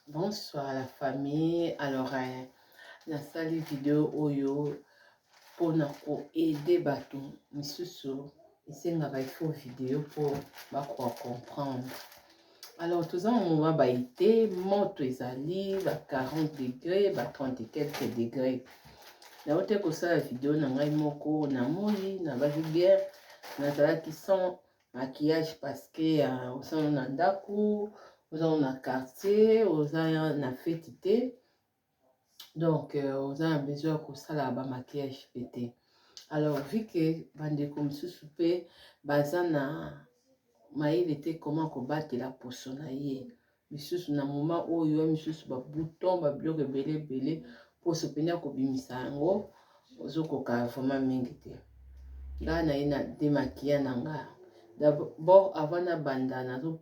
Bonsoir la famille. Alors, la salle vidéo Oyo pour aider bateau. Misusu, ici on a fait vidéo pour comprendre. Alors, tout ça, on va été monte ezali 40 degrés, 30 et quelques degrés. La haute que ça la vidéo n'a pas moko na moi na va bien na tala qui sont maquillage parce que au sein na ndaku on a quartier, on a fêtité. Donc, on a besoin de ça là maquillage pété. Alors, vu que bande comme soupe, bazana maïl était comment combattre la poissonaille. Misusu na moment où il y a misusu ba bouton ba bloc belé pour se peiner ko bimisa yango ozokoka vraiment mingi te. Là na ina démaquiller nanga. D'abord avant na banda na zo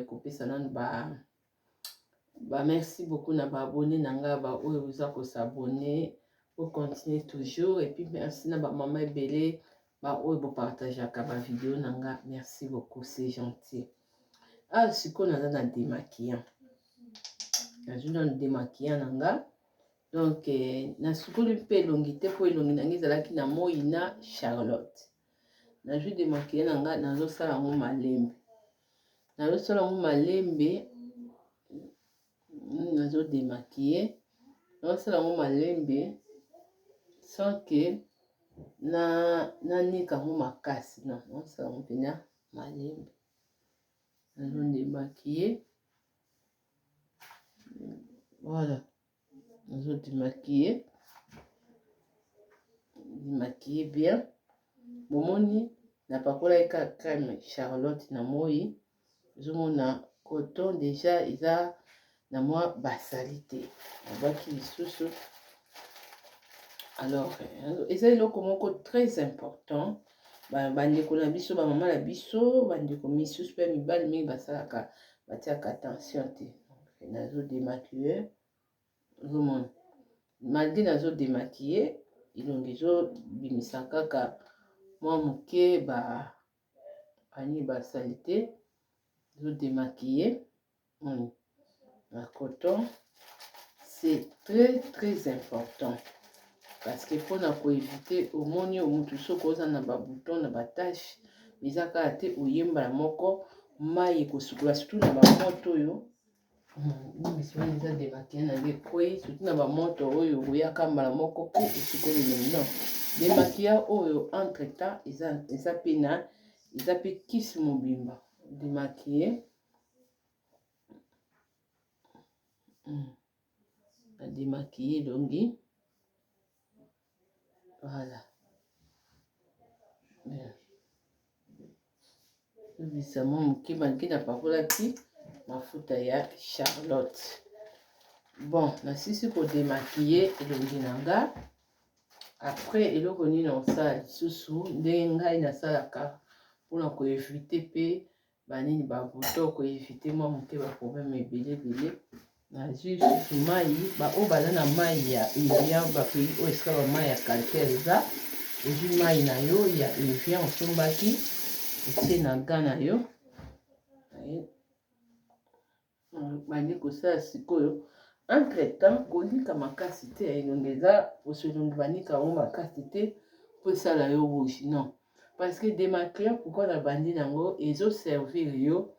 kopesa nanu merci beaucoup na ba abonné nanga ba oyo oza ko s'abonner pour continuer toujours et puis merci na ba maman ebele ba oyo bo partager ka ba vidéo nanga merci beaucoup c'est gentil. Ah siko na na démaquillant. Na juna démaquillant nanga donc na sukulu mpe elongi te po elongi nanga ezalaki na Moïna Charlotte. Na ju démaquillant nanga nazo sala ngo malembe. Nazo sala ngo malembe nazo démaquiller. Nazo sala ngo malembe sans que na nika ngo makasi non. Nazo sala ngo pena malembe. Nazo démaquiller. Voilà. Nazo démaquiller. Démaquiller bien. Bomoni na pakola eka crème Charlotte na moi. Zomona coton déjà eza na moi basalité. Abaki lisusu. Alors, eza eloko moko très important. Bandeko na biso ba mama na biso bandeko misusu pe mibali mingi basalaka batiaka attention te. Nazo démaquiller. Zomona malgré nazo démaquiller ilongi zo bimisa kaka moi moke ani basalité. Nazo démaquiller. La coton c'est très important parce que pour éviter au moni au mutu soko oza na ba bouton na ba tache bizaka te oyemba la moko mai ko sukula surtout na ba moto yo monsieur eza démaquiller na lekoi surtout na ba moto oyo oyaka mbala moko ko sukoli non démaquiller oyo entre temps eza pena eza pe kisi mobimba démaquiller. À démaquiller longi. Voilà. Bien. Bisamo muke manke na pakola ki mafuta ya Charlotte. Bon, na sisi ko démaquiller elongi nanga. Après eloko nini na osala susu ndenge ngai na salaka mpona ko éviter pe banini ba bouton ko éviter moi muke ba problème ebele. Na juste mai ba o baza na mai ya Evian ba pays o esika ba mai ya calcaire eza ezwi mai na yo ya Evian osombaki etie na ga na yo bandi kosala sikoyo entre temps kolika makasi te elongi eza osolongi banika yango makasi te po esala yo rouge non parce que démaquillant pourquoi na bandi nango ezoservir yo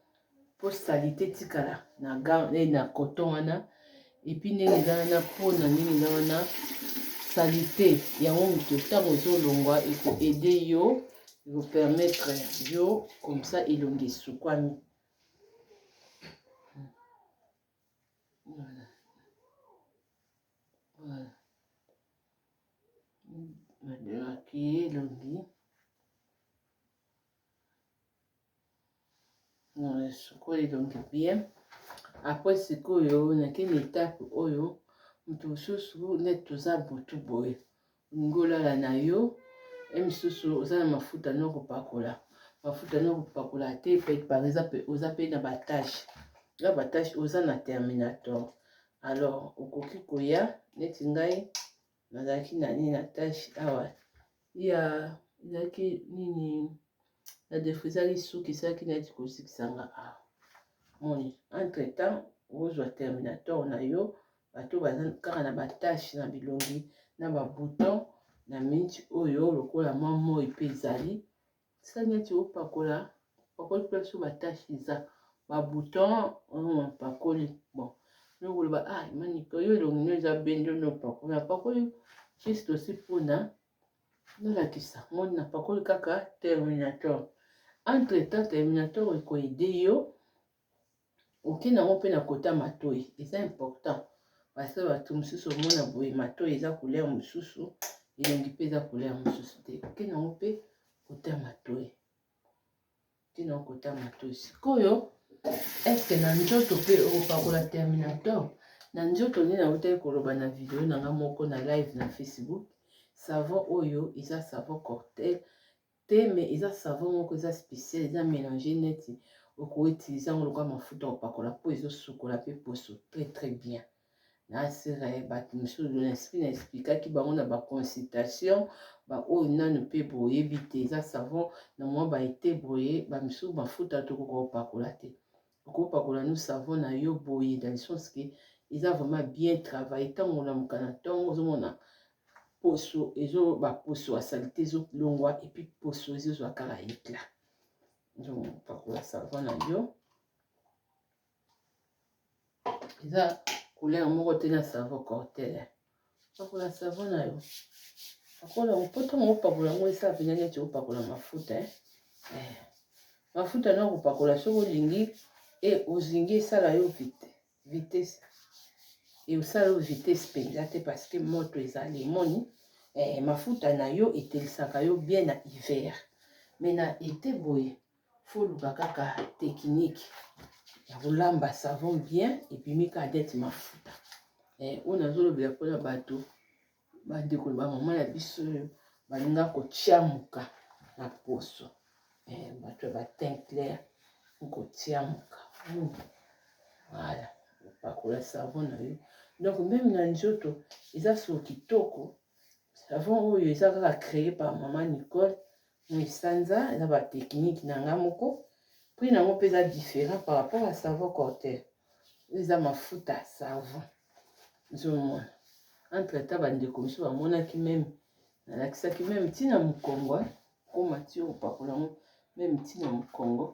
pour salité tikala na gant na coton wana et puis ndenge eza wana mpona ndenge eza wana salité yango moto ntango ezolongwa eko aider yo eko permettre yo comme ça elongi esukwami. Voilà. Voilà. Démaquiller elongi sikoyo elongi bien. Après sikoyo nakeni étape oyo mutu mosusu neti toza butu boye olingi olala na yo misusu oza na mafuta no kopakola mafuta no kopakola te par exemple oza pe na batache na batache oza na terminator alors okoki koya neti ngai nazalaki na nini na tache awa ya ezalaki nini na defo ezalaki suki esalaki neti kosikisanga awa moni entre temps okozwa terminator na yo bato baza kaka na batashe na bilongi na babouton na minti oyo lokola mwa moi mpe ezali sa neti opakola pakoli mpe so batashe eza babouton pakoli bon nokoloba maniko yo elongi no eza bende nopakoli napakoli juste aussi mpona nolakisa ngoni napakoli kaka terminator entre temps terminator ekoede yo oke nango mpe na kota matoi eza important parce bato mosusu omona boye matoi eza couleur mosusu elongi mpe eza couleur mosusu te oke nango mpe kota matoi tina kota matoi sikoyo eske na nzoto mpe okopakola terminator na nzoto nde nautaki koloba na video nanga moko na live na Facebook savon oyo eza savon Cortel te mais eza savon moko eza spécial eza mélange neti okoutiliza yango lokola mafuta opakola po ezosukola mpe poso très bien nasira bato mosusu na explikaki bango na baconsultation baoyo nano mpe boyebi te eza savon na mwa baete boye bamisusu mafuta tokoka opakola te okopakola no savon na yo boye dans le sens que eza vraiment bien travaillé ntango olamuka na ntongo ozomona poso ezo baposo ya salite ezolongwa epi poso ezozwa kaka éclat ozopakola savon na yo eza couleur moko te na savon Cortel pakola savon na yo pakola mpo ntango opakola yango esala pena neti opakola mafuta mafuta na kopakola soki olingi ozingi esala yo vitesse esala yo vitesse mpenza te parce que moto ezali emoni mafuta na yo etelisaka yo bien na hiver mais na été boye foluka kaka technique ya kolamba savon bien epimi kaka neti mafuta oyo nazolobela mpona bato bandeko bamama na biso oyo balinga kotiamuka na poso bato ya batin clair okotiamuka voilà opakola savon na yo donc même na nzoto eza so kitoko savon oyo eza kaka créé par mama Nicole Mwisanza eza batechnique na nga moko prix nango mpe eza différent par rapport à savon Cortel eza mafuta savon nzomona entre temps bandeko miso bamonaki meme nalakisaki meme ntina mokongo koma ti opakola yango meme ntina mokongo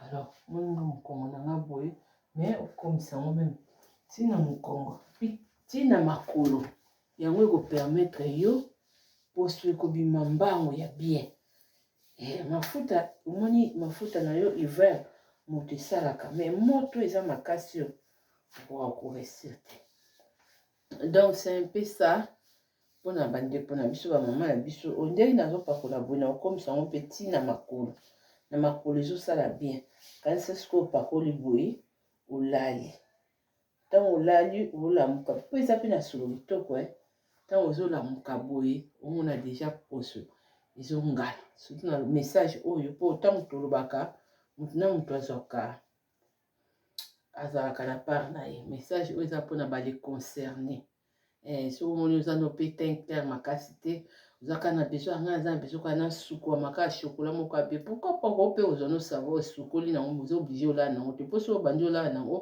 alors moninga mokongo nanga boye mais okomisa yango meme ntina mokongo mpi ntina makolo yango ekopermettre yo poso ekobima mbango ya bien mafuta omoni mafuta na yo hiver moto esalaka mais moto eza makasi yo okoka koresir te donc c'est un peu ça mpona bandeko na biso bamama na biso ondenge nazopakola boye na okomisa yango mpe ntina makolo na makolo ezosala bien kanisa sikoyo opakoli boye olali ntango olali olamuka mpo eza mpe na solo kitoko ntango ozolamuka boye omona deja poso ezongala surtout na message oyo mpo ntango tolobaka motu na motu azalaka na part na ye message oyo eza mpona bale concerné soki omoni oza no mpe teint clair makasi te ozaka na besoin anga aza na besoin kaka na suku ya makasi chokola moko abe pourquoi poko mpe ozwa no savon esukoli nango oza oblige olala nango te mpo soki obandi olala nango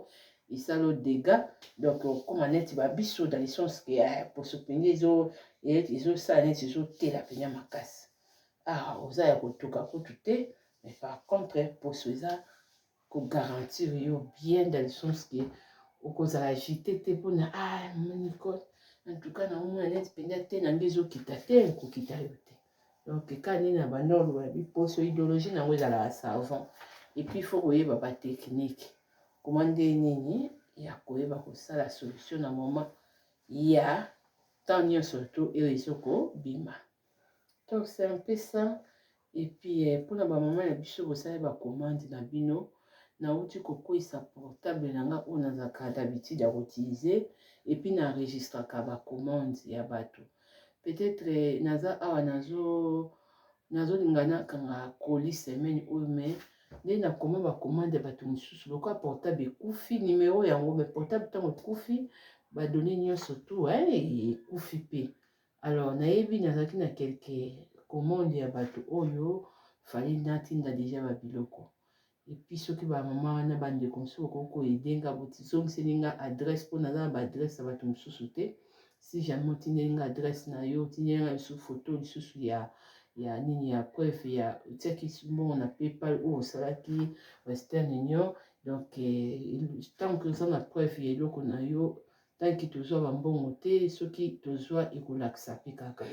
esala o dégâts donc okoma neti babiso dans le sens que poso mpenza ezosala neti ezotela mpenza makasi oza ya kotuka kutu te mais par contre poso eza kogarantir yo bien dans le sens que okozala agité te mpona Nicole en tout cas naomona neti mpenza te nange ezokita te ekokita yo te donc eka nini na bandolo ya biposo idéologie nango ezalaka savon epuis faut koyeba batechnique koma nde nini ya koyeba kosala solution na moment ya temps nyonso to oyo ezokobima donc c'est un peu ça epuis mpona bamama ya biso bosali bacommande na bino nauti kokwisa portable nanga oyo nazalaka d'habitude ya koutilize epuis naenregistraka bacommande ya bato peut-être naza awa nazolinga nakanga colis semaine oyo mais nde nakoma bacommande ya bato mosusu lokola portable ekufi numero yango mais portable ntango ekufi badone nyonso tu ekufi mpe alors nayebi nazalaki na quelque commande ya bato oyo fali natinda deja babiloko et puis ceux qui va maman na bande comme ça ko edenga boti so ngiselinga adresse pour na ba adresse ba tum susute si jamais tinenga adresse na yo tinenga sous photo sous ya nini ya preuve ya tsaki bon na PayPal ou salaki Western Union donc tant que ça na preuve ya eloko na yo tant que tozwa ba mbongo te soki tozwa ekolakisa pe kaka.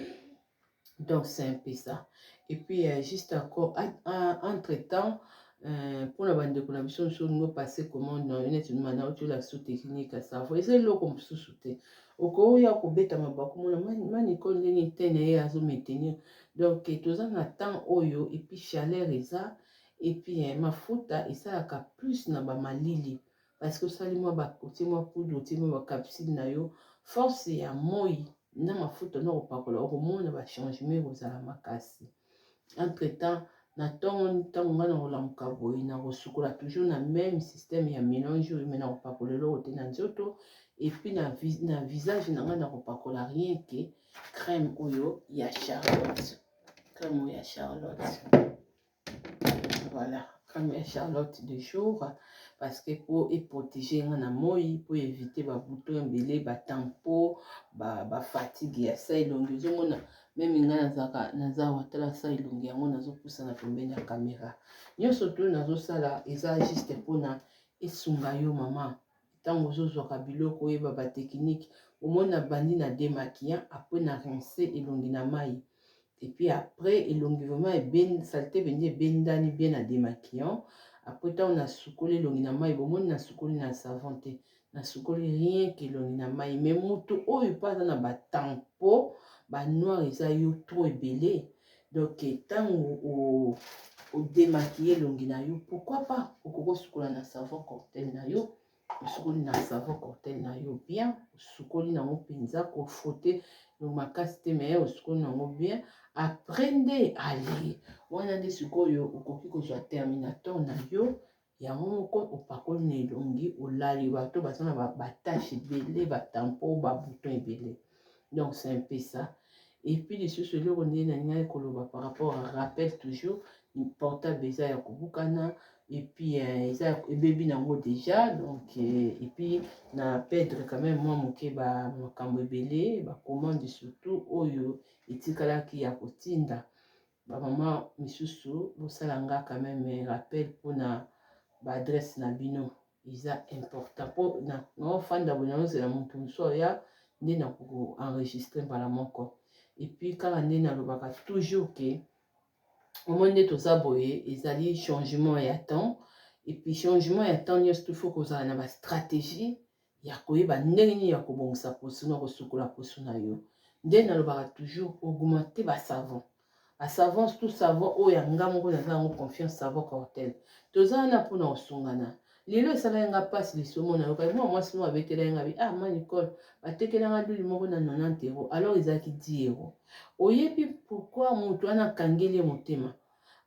Donc c'est un peu ça. Et puis juste encore entre temps pour la bande de connexion sur nous passer commande dans une manière où la sous technique à savoir c'est là comme sous sauter au cas ya ko beta mabako mona mani ko ndeni tene azo maintenir donc tous en attend oyo et puis chaleur eza et puis mafuta et ça ka plus na ba malili parce que ça moi ba côté moi poudre côté moi capsule na yo force ya moi na mafuta na opakola okomona ba changement kozala makasi. Entre temps na ntango nga na kolamuka boye na kosukola toujours na même système ya mélange oyo me na kopakola eloko te na nzoto et puis na visage na nga na kopakola rien que crème oyo ya Charlotte, crème oyo ya Charlotte, voilà crème ya Charlotte de jour parce que pour protéger nga na moi pour éviter ba bouton ebele ba tempo ba fatigue ya sa elongi ozomona même nga naza watala sa elongi yango nazopusa na pembeni ya caméra nyonso to nazosala eza juste mpona esunga yo mama ntango ozozwaka biloko oyeba ba technique omona bandi na démaquillant après na rince elongi na mai et puis après elongi vraiment eben saleté bendi ebendani bien na démaquillant après tant on a sukoli elongi na mai bomoni na sukoli na savon te na sukoli rien que elongi na mai mais moto oyo pa aza na batampo banoir eza yo trop ebele donc ntango odémaquille elongi na yo pourquoi pas okokosukola na savon cocktail na yo osukoli na savon cocktail na yo bien osukoli nango mpenza kofrote makasi te me osukoli nango bien après nde ale wana nde sikoyo okoki kozwa terminateur na yo yango moko opakoli na elongi olali bato baza na batache ebele batampo babouton ebele. Donc c'est un peu ça. Et puis les choses eloko nde nalingai koloba par rapport à rappel toujours portable eza ya kobukana et puis eza ebebi nango déjà donc et puis na perdre quand même moi moke ba makambo ebele ba commande surtout oyo etikalaki ya kotinda ba mama misusu bosala nga quand même rappel mpona ba adresse na bino eza important po na ofanda boye naozela moto mosusu oya nde na enregistre mbala moko et puis kaka nde nalobaka toujours ke omoi nde toza boye ezali changement ya temps et puis changement ya temps nyonso to faut kozala na ba stratégie ya koyeba ndenge nini ya kobongisa poso na kosukola poso na yo nde nalobaka toujours augmenter ba savon tout savon oyo nga moko naza yango confiance savon cocktail toza wana mpona kosungana lelo esala nga mpasi lisomo na yo kai mwa mwasi moko abetela nga bi ma Nicole batekelanga luli moko na 90 €, alors ezalaki 10 €. Oyebi pourquoi moto wana akangeli motema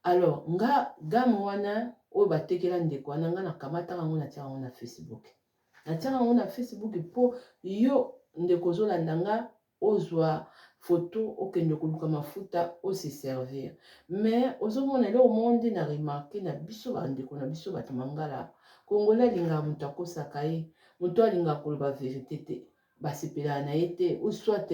alors nga gamme wana oyo batekela ndeko wana nga nakamataka yango natiaka yango na Facebook natiaka yango na Facebook mpo yo ndeko ozolanda nga ozwa photo okende koluka mafuta ose servir mais ozomona eloko moko nde na remarke na biso bandeko na biso bato mangala kongola alingaka moto akosaka ye moto alingaka koloba verité te basepelaka na ye te ou soit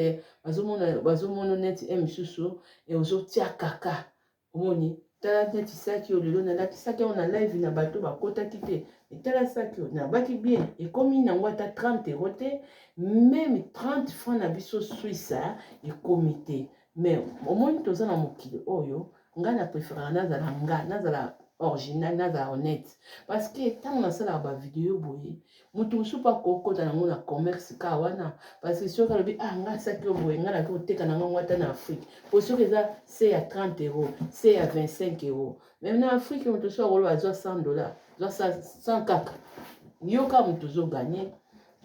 bazomona neti misusu ozotia kaka omoni tala neti saki oyo lelo nalatisaki yango na live na bato bakotaki te etala saki oyo nabaki bien ekomi nango ata 30 € te même 30 francs na biso Suisse ekomi te mais omoni toza na mokili oyo nga na préférera nazala original nazala honnête parce que ntango nasalaka bavideo boye moto mosusu mpo akokota nango na commerce ka wana parce que soki alobi nga saki oyo boye nga naki koteka nango ata na Afrique po soki eza se ya 30 €, se ya 25 €. Même na Afrique moto soki akoloba azwa 100 $, azwa 100 kaka yo kaka moto ozoganye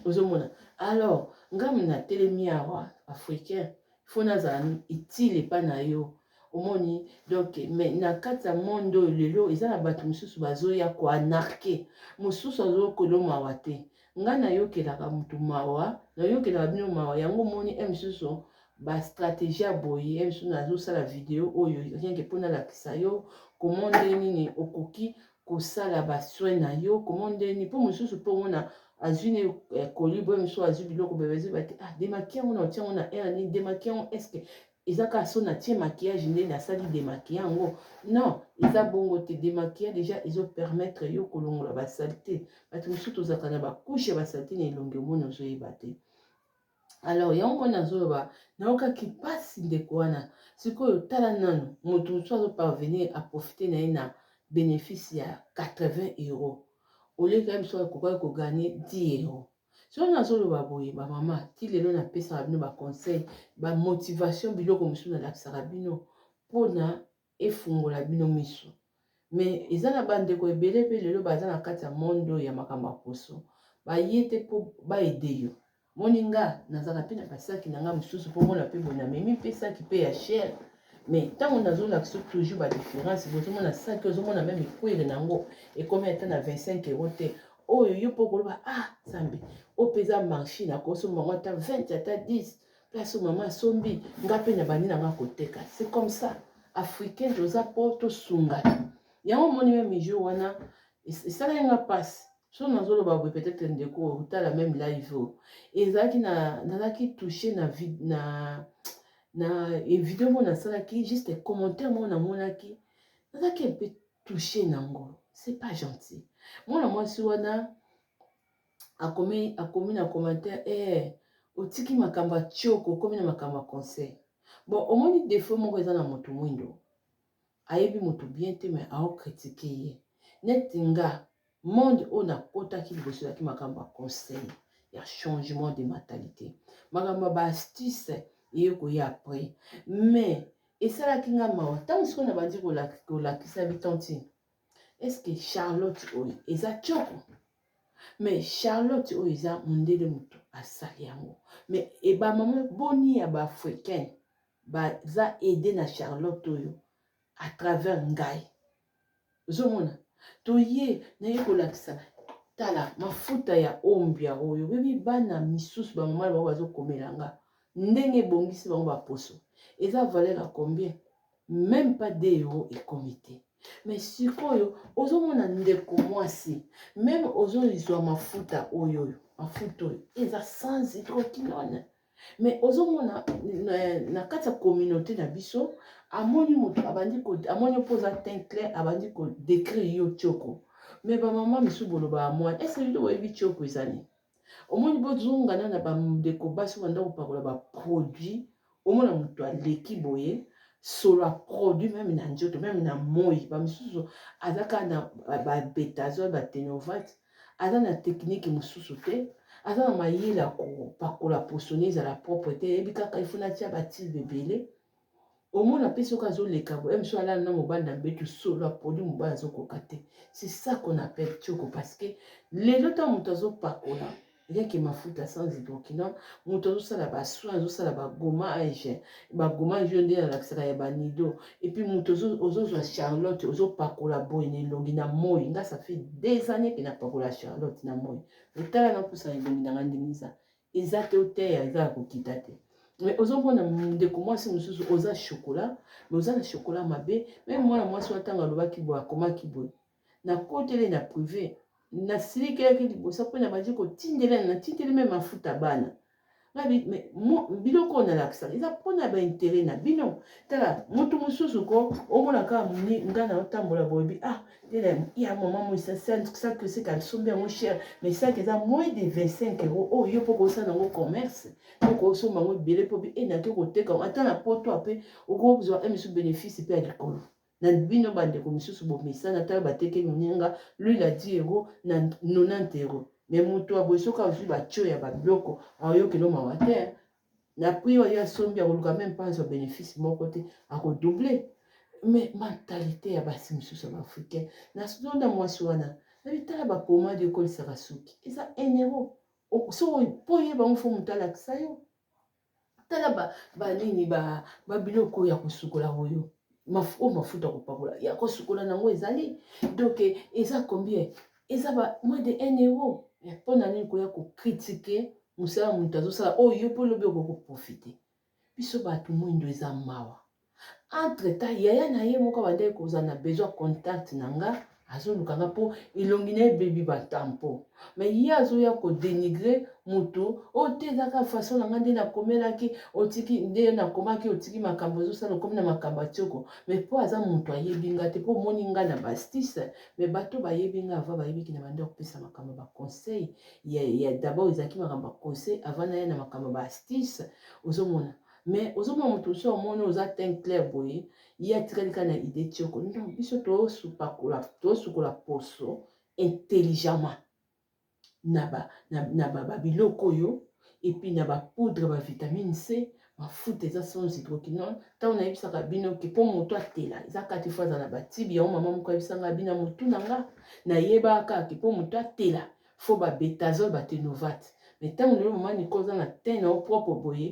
ozomona alors nga na telemi awa africain fo nazala utile epa na yo omoni donc mais na kati ya monde oyo lelo eza na bato mosusu bazoya koanarke mosusu azokolo mawa te nga nayokelaka motu mawa nayokelaka bino mawa yango omoni mosusu bastratégie ya boye mosusu nazosala video oyo rien ke mpona lakisa yo komo ndenge nini okoki kosala basoin na yo komo ndeni mpo mosusu mpo mona azwi ne koli boye mosusu azwi biloko boye bazwi bate demaquille yango na otia yango na air nini demaquille yango estce eza kaka so natie maquillage ndeni asali demaquille yango non eza bongo te demaquille déjà ezopermettre yo kolongola basalite bato mosusu tozalaka na bakushe ya basalite na elongi omoni ozoyeba te. Alors yango nazoloba naokaki mpasi ndeko wana sikoyo tala nano moto mosusu azoparvenir aprofite na ye na bénéfice ya 80 €. Oleka ye mosusu akokaki koganye 10 €. So nazoloba boye bamama ti lelo napesaka bino baconseil bamotivation biloko mosusu nalakisaka bino mpona efungola bino miso. Mais eza na bandeko ebele mpe lelo baza na kati ya mondo ya makambo ya poso baye te mpo baede yo. Moninga nazala mpe na basaki na nga mosusu mpo mona mpe boye namemi mpe saki mpe ya chere. Mais ntango nazolakisa toujours badiférence bozomona saki ozomona meme ekwele nango ekomi ata na 25 € te oyo yo mpo koloba zambe oyo mpe eza marché nakosomba yango ata 20 ata 10 place oyo mama asombi nga mpe na bandi na nga koteka. C'est comme ça africain toza mpo tosungana yango moni meme jour wana esala yanga mpasi so nazoloba boye peut-être ndeko otala même live oyo ezalaki nazalaki touché na video moko nasalaki juste commentaire moko namonaki nazalaki mpe touché nango. C'est pas gentil. Mwana mwasi wana akomi na commentaire otiki makambo ya tioko okomi na makambo ya conseil. Bon omoni défaut moko eza na moto mwindo ayebi moto bien te mais aokritike ye neti nga monde oyo nakotaki liboso ezalaki makambo ya conseil ya changement de mentalité makambo ya baastuce eye koya après mais esalaki nga mawa ntango sikoyo na bandi kolakisa bitonti estce Charlotte oyo eza tioko mais Charlotte oyo eza mondele moto asali yango mais ebamama boni ya baafricaine baza aide na Charlotte oyo à travers ngai ozomona toye naye kolakisa tala mafuta ya ombia oyo bebi bana misusu bamama bango bazokomelanga ndenge ebongisi bango baposo eza valeur à combien même pas 2 € ekomi te mais sikoyo ozomona ndeko mwasi même ozozwa mafuta oyo eza sans hydroquinone mais ozomona na kati ya communauté na biso amoni moto amoni opoza teint clair abandi kodécrire yo tioko mais bamama misu boloba amwana ese bino boyebi tioko ezali omoni bozongana na bandeko basi banda kopakola baproduit omona moto aleki boye solo aproduit meme na nzoto meme na moi bamisusu aza kaka na babetazole batenovate aza na technique mosusu te aza na mayele ya kopakola posone ezala propre te eyebi kaka ifuna tia batile ebele omona mpe soki azoleka boye miso alala na mobali na mbetu solo aproduit mobali azokoka te. C'est ça qu'on appelle tioko parce que lelo ntango moto azopakola rien que mafuta sans hydroquinone moto azosala basoin azosala bagomage oyo nde nalakisaka ya banido epuis moto ozozwa Charlotte ozopakola boye na elongi na moi nga ça fait des années ke napakola Charlotte na moi otala napusa elongi na nga ndenge eza te oteya eza ya kokita te. Mais ozomona ndeko mwasi mosusu oza chocolat mais oza na chocolat mabe même mwana mwasi watanga alobaki boye akomaki boye na kotele na privé nasilikelaki liboso mpo na bandi kotindela natindeli me mafuta bana biloko oyo nalakisaka eza mpona baintere na bino tala moto mosusu ko omona kaka moni nga na otambola boyebi ya mama moisasaki oseka alisombi yango chere mais saki eza moins de 25 € oyo yo mpo kosala nango commerce mpo kosomba yango ebele mpo naki koteka ata na poto ape okozwa emisu bénéfice mpe ya likolo na bino bandeko misusu bomesana tala bateke moninga l'huile à 10 € na 90 €. Mais moto aboye soki azwi batio ya babiloko aoyokelo mawa te na prix oyo asombi akoluka même pas azwa bénéfice moko te akodouble. Mais mentalité ya basi misusu ya baafricain nazonda mwasi wana nabi tala bapomade ekolisaka suki eza 1 € so mpo oyeba ngo fo moto alakisa yo tala banini babiloko ya kosukola oyo mafuta kopakola ya kosukola nango ezali donc eza combien eza moins de 1 € mpo na nini koya kokritike mosala moto azosala oyo mpo lobi okoprofite biso bato mwindo eza mawa entre temps yaya na ye moko abandaki kozala na besoin contact na nga azoluka nga mpo elongi na ebebi batampo me ye azoya kodenigre motu oyo te ezaka fason na nga nde nakomelaki otiki nde nakomaki otiki makambo ozosala okomi na makambo atioko me mpo aza moto ayebi nga te mpo omoni nga na bastise me bato bayebi nga ava bayebiki na bande kopesa makambo baconseil ya dabord ezalaki makambo baconseil ava na ye na makambo bastise ozomona me ozomona moto oso omoni oza ten clair boye ye atikalika na ide tioko non biso tosukola poso intelligemment na babiloko oyo epuis na bapoudre bavitamine c mafuta eza sans hydroquinone ntango nayebisaka bino ke mpo moto atela eza kati fo aza na batibi yango mama moko ayebisanga bino motu na nga nayebaka ke mpo moto atela fo babetazole batenovate me ntango lelo mama niko oza na te na yo propre boye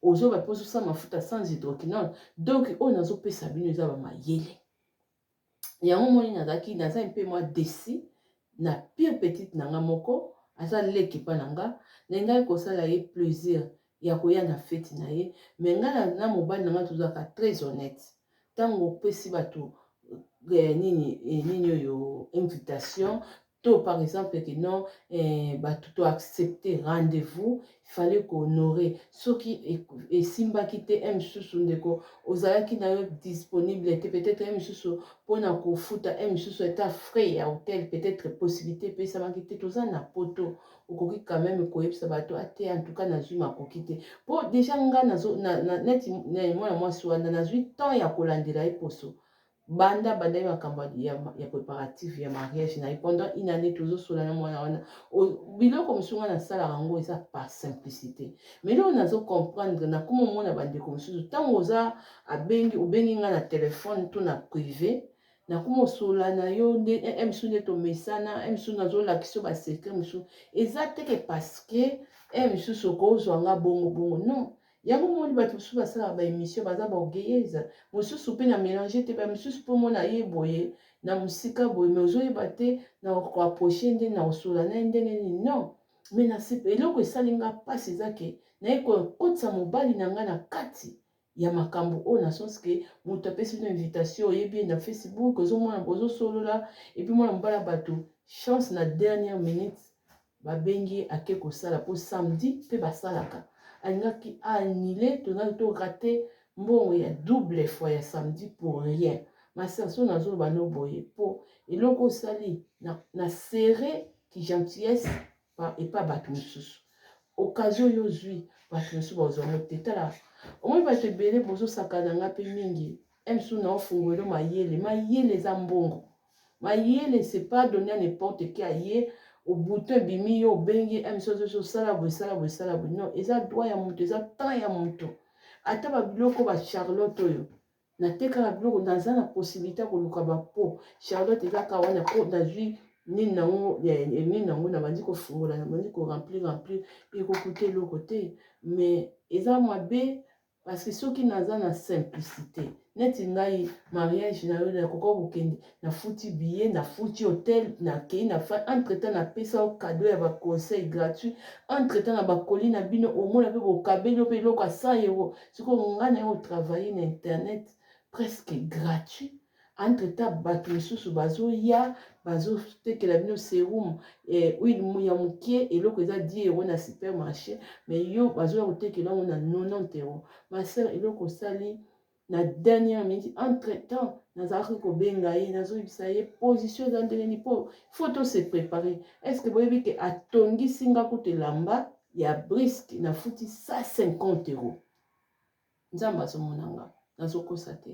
ozoba mpe ozosala mafuta sans hydroquinone donc oyo nazopesa bino eza bamayele yango moni naza mpe mwa desi na pire petite na nga moko aza leki mpa na nga na ngai kosala ye plaisir ya koya na feti na ye me ngai na mobali na nga tozalaka très honnête ntango opesi bato nini oyo invitation to par exemple que non bato to accepter rendez-vous fallait qu'honorer soki esimbaki te misusu ndeko ozalaki na yo disponible te peut-être misusu mpona kofuta misusu eta frais ya hotel peut-être possibilité epesamaki te toza na poto okoki quand même koyebisa bato ate en tout cas nazwi makoki te mpo déjà nga neti mwana mwasi wana nazwi temps ya kolandela ye poso banda ye makambo ya préparatif ya mariage na ye pendant une année tozosola na mwana wana biloko mosusu nga nasalaka yango eza par simplicité mais lelo nazocomprendre nakoma omona bandeko mosusu ntango oza obengi nga na telefone to na privé nakoma osola na yo nde mosusu nde tomesana mosusu nazolakisa yo basekret mosusu eza teke parceke mosusu okozwa nga bongo non yango moni bato mosusu basalaka baémission baza baorgueilleuse mosusu mpe na mélange te bamosusu mpo mona ye boye na mosika boye me ozoyeba te na koaproche nde na osola na ye ndenge nini non me eloko esali nga mpasi eza ke naye kokotisa mobali na nga na kati ya makambo oyo na sens ke moto apesi bino invitation oyebi ye na Facebook ozomona bozosolola epuis mwana mobali ya bato chance na dernière minute babengi ake kosala mpo samedi mpe basalaka alingaki annulé tozali to raté mbongo ya double fois ya samedi pour rien maserso nazoloba no boye mpo eloko osali na serré ki gentillesse epa bato mosusu occasion oyo ozwi bato mosusu bazwango te tala omoi bato ebele bozosakana nga mpe mingi mosusu na ofungwelo mayele eza mbongo mayele c'est pas donné à n'importe qui aye obuto ebimi yo obengi mosusu osala boye non eza droit ya moto eza temps ya moto ata babiloko bacharlotte oyo natekaka biloko naza na possibilité ya koluka bapo charlotte ezaka wana po nazwi nini nango nabandi kofungola nabandi koremplir ekokute eloko te mais eza mabe parce que soki naza na simplicité neti ngai mariage na yo nakoka kokende nafuti billet nafuti hotel nakei nafa entretemps napesa o cadeau ya baconseil gratuit entretemps na bakoli na bino omona mpe bokabeli mpe eloko ya 100 euro sikoyo ngai na yo kotravaille na internet presque gratuit entretemps bato mosusu bazoya bazotekela bino serum huile ya mokie eloko eza 10 euro na supermarché mais yo bazoya kotekela yango na 90 euro maser eloko osali na dernière minute entretemps nazalaki kobenga ye nazoyebisa ye position eza ndenge nini mpo faut to se préparer est-ce que boyebi ke atongisi nga kutu elamba ya briske nafuti 150 euro nzambe azomona nga nazokosa te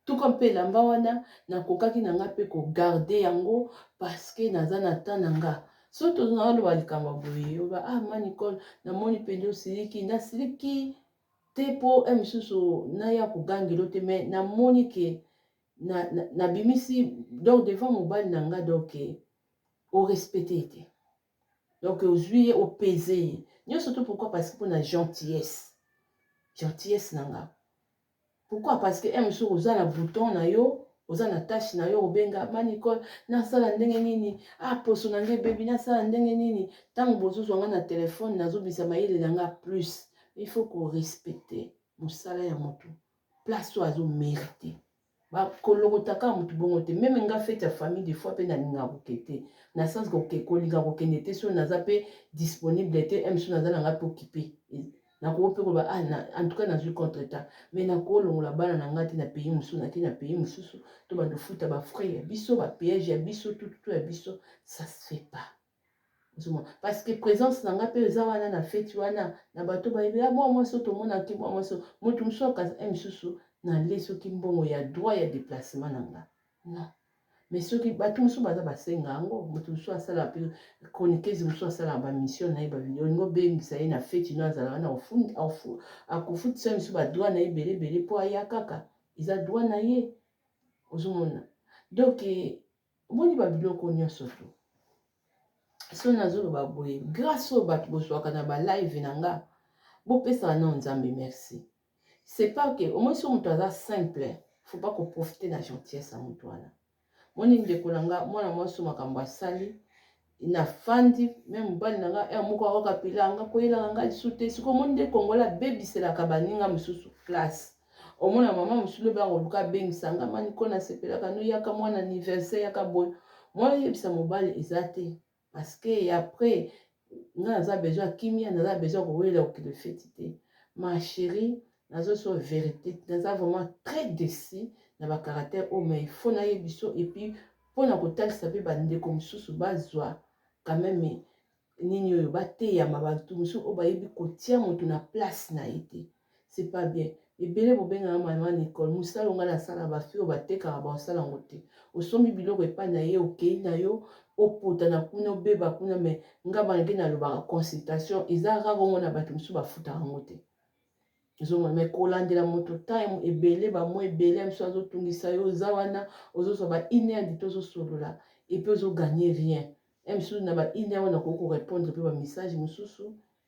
tuka mpe elamba wana nakokaki na nga mpe kogarde yango parceke naza na temps na nga so tozaloba likambo boye oba ma Nicole namoni mpenza osiliki nasiliki te mpo mosusu naya kogangelo te me namoni ke nabimisi donc devant mobali na nga donc orespecte ye te donc ozwi ye opese ye nyonso to pourquoi parce que mpona gentillesse na nga pourquoi parce que mosusu oza na bouton na yo oza na tâche na yo obenga ma Nicole nasala ndenge nini poso na nga ebebi nasala ndenge nini ntango bozozwa nga na telefone nazobisa mayele na nga plus il faut qu'on respecte mosala ya moto place oyo azomérite bakolokotaka motu bongo te meme nga fete ya famille des fois mpe nalinga koke te na sens kolinga kokende te so naza mpe disponible te so naza nanga mpe okipe nakoko mpe koloba en tout cas nazwi contre temps mais nakolongola bana na nga te na pays mosusu nake na pays mosusu to bando futa bafrais ya biso bapéage ya biso tututu ya biso ça se fait pas parce que présence na nga mpe eza wana na feti wana na bato bayebela mwa mwasi tomonaki mwa mwasi motu mosusu akaza mosusu nale soki mbongo ya droit ya déplacement na nga non mais soki bato mosusu baza basenga yango moto mosusu asala mpe chroniqueuse mosusu asala bamission na ye bavideo olingo obengisa ye na feti no azala wana akofutisa mosusu badroit na ye ebelebele mpo aya kaka eza droit na ye ozomona donc omoni babiloko nyonso to so nazoloba boye grâce oyo bato bozwaka na balive na nga bopesaka na nzambe merci c'est pas que omoi so moto aza simple faut pas koprofite na gentillesse ya moto wana moni ndeko na nga mwana mwasi makambo asali nafandi me mobali na nga moko akokapela nga koyelaka nga lisu te sikoyo omoni nde kongola abebiselaka baninga mosusu place omona mama mosusu lobi akoluka abengisa nga mani ko nasepelaka no yaka mwana anniversaire yaka boye mwana yebisa mobali eza te parce que après nga naza besoin ya kimia naza besoin kowelela kokende feti te ma chérie nazo so vérité naza vraiment très déçu na bacaractère oyo mais ifo nayebi biso epuis mpona kotalisa mpe bandeko mosusu bazwa quand même nini oyo bateyama bato mosusu oyo bayebi kotia moto na place na ye te c'est pas bien ebele bobengaka mama Nicole mosala onga nasala bafi oyo batekaka basala yango te osombi biloko epai na ye okei na yo opota na kuna obeba kuna mais nga bange nalobaka consultation eza rare ongo na bato mosusu bafutaka yango te ozomona mais kolandela moto time ebele bamwa ebele mosusu azotungisa yo oza wana ozozwa ba 1 heure dite ozosolola epuis ozoganye rien mosusu na ba 1 heure wana koki korépondre mpe bamessage mosusu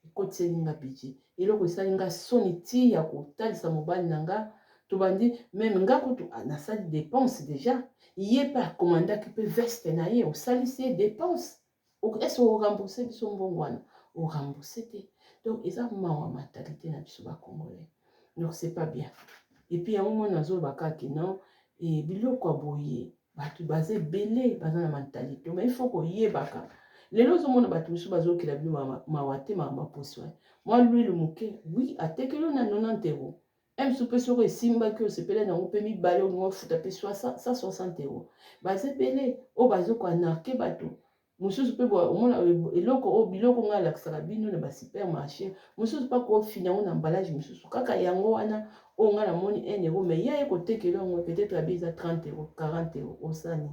ekotiselinga budget eloko esalinga soni ti ya kotalisa mobali na nga tobandi meme nga kutu nasali dépense déjà ye mpe akomandaki mpe veste na ye osalisi ye dépense est-ce orembourse biso mbongo wana orembourse te donc eza mawa mentalité na biso bacongolais donc c'est pas bien et puis yango mona nazoloba kaka non e biloko ya boye bato baza ebele baza na mentalité mais il faut koyebaka lelo ozomona bato mosusu bazokela bino mawa te maposi wana mwa lwile moke wi atekeli na 90 euros mosusu mpe soko esimbaki osepele nango mpe mibale olingo ofuta mpe 160 euros baza ebele oyo bazokoanarke bato mosusu mpe omona eloko oyo biloko ngai alakisaka bino na basupermarché mosusu mpe akofina yango na emballage mosusu kaka yango wana oyo ngai namoni 1 euro mais ye ekotekela yango peut-être abi eza 30 euros 40 euros osani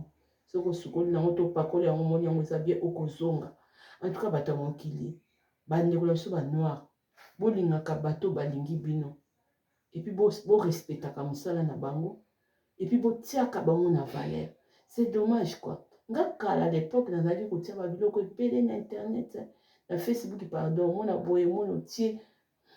soki osukoli nango to pakoli yango moni yango eza bien okozonga en tout cas bato ya mokili bandeko na biso banoir bolingaka bato balingi bino epuis borespectaka mosala na bango epuis botiaka bango na valeur c'est dommage quoi nga kala à l'époque nazali kotia babiloko ebele na internet na Facebook pardon mona boye mona otie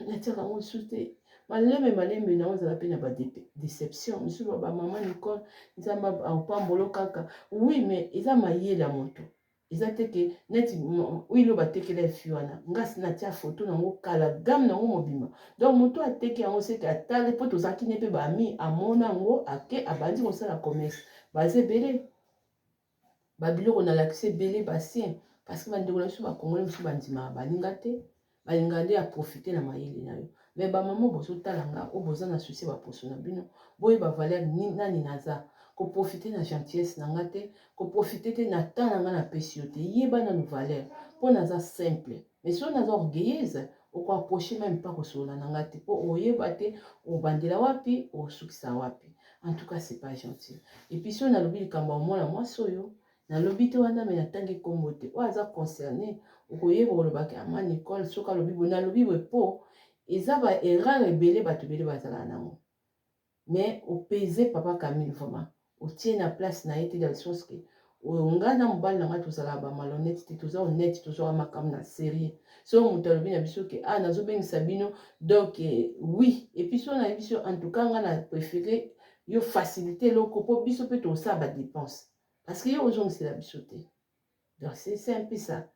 natiaka yango lisusu te malembe nango ezala mpe na badéception mosusu bamama Nicole nzambe apambolo kaka oui mais eza mayele ya moto eza te ke neti wilo batekela efi wana ngasi natia foto nango kala game nango mobima donc moto ateki yango seke atale mpo tozalaki ne mpe bami amona yango ake abandi kosala commerce baza ebele babiloko nalakisi ebele basien parce que bandeko na biso bakongole mosusu bandimaka baninga te balinga nde aprofite na mayele na yo mais bamama bozotala nga oyo boza na susi baposo na bino boyeba valeur nani naza koprofite na gentillesse na nga te koprofite te na temps na nga napesi yo te yeba nanu valeur mpo naza simple mais so naza orgueilleuse okoaproche meme mpa kosolola na nga te mpo oyeba te obandela wapi osukisa wapi en tout cas c'est pas gentil et puis so nalobi likambo ya mwana mwasi oyo nalobi te wana me natangi kombo te oyo aza concerné okoyeba kolobaki ama Nicole soki alobi boye nalobi boye mpo eza baerreur ebele bato ebele bazala nango mais opese papa Camille vraiment otie na place na ye te dans sens que ngai na mobali na ngai tozalaka bamalhonnête te toza honnête tozwaka makambo na série so moto alobi na biso ke nazobengisa bino donc oui et puis so na biso en tout cas ngai na préféré yo facilité eloko mpo biso mpe tosala badépense parce que yo ozongisela biso te donc c'est un peu ça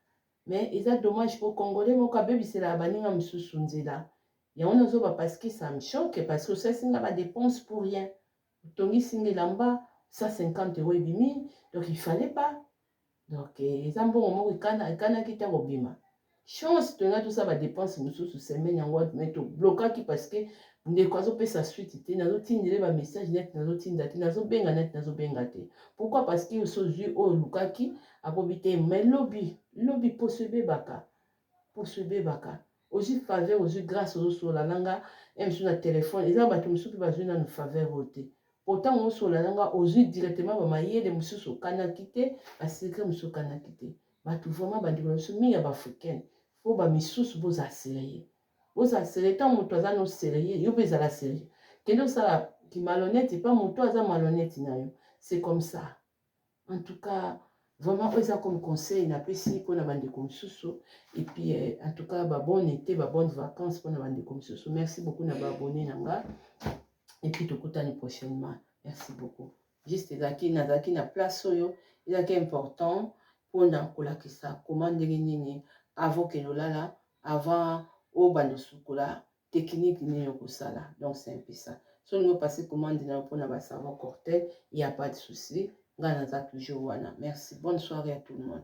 mais eza dommage mpo congolais moko abebiselaka baninga mosusu nzela yango nazoba parce que ça me choque parce que osalisi nga badépense pour rien Tongi singe lamba 150 € ebimi. Donc il fallait pas. Donc ezambo moko ikana kita kobima. Chance tonga tout ça ba dépense mususu semaine yango mais to bloquaki parce que ndeko azopesa suite te nazotindele ba message net nazotinda te nazobenga net nazobenga te. Pourquoi? Parce que osozwi oyo lukaki akobi te mais lobi posebe baka ozwi faveur ozwi grâce ozosola nanga misu na telefone eza bato mosusu mpe bazwi nanu faveur oyo te. Pourtant osola nanga ozwi directement bamayele mosusu okanaki te basekret mosusu okanaki te. Bato vraiment bandeko na biso mingi ya baafricaine po bamisusu bozala sereye ntango moto aza no sereye yo mpe ezala sereye kende osala kimalhonnête epa moto aza malhonnête na yo. C'est comme ça. En tout cas vraiment eza comme conseil napesi mpona bandeko mosusu. Et puis en tout cas bonne été bonne vacances mpona bandeko mosusu. Merci beaucoup na baabonné nanga. Et puis tokutani prochainement. Merci beaucoup. Juste nazaki na place oyo ezaki important mpona kolakisa koma ndenge nini avant ke lolala avant o bando sukola technique nini okosala. Donc c'est un peu ça. So nous passer commande na mpona ba savon cortel, il y a pas de souci. Ngana za toujours wana. Merci. Bonne soirée à tout le monde.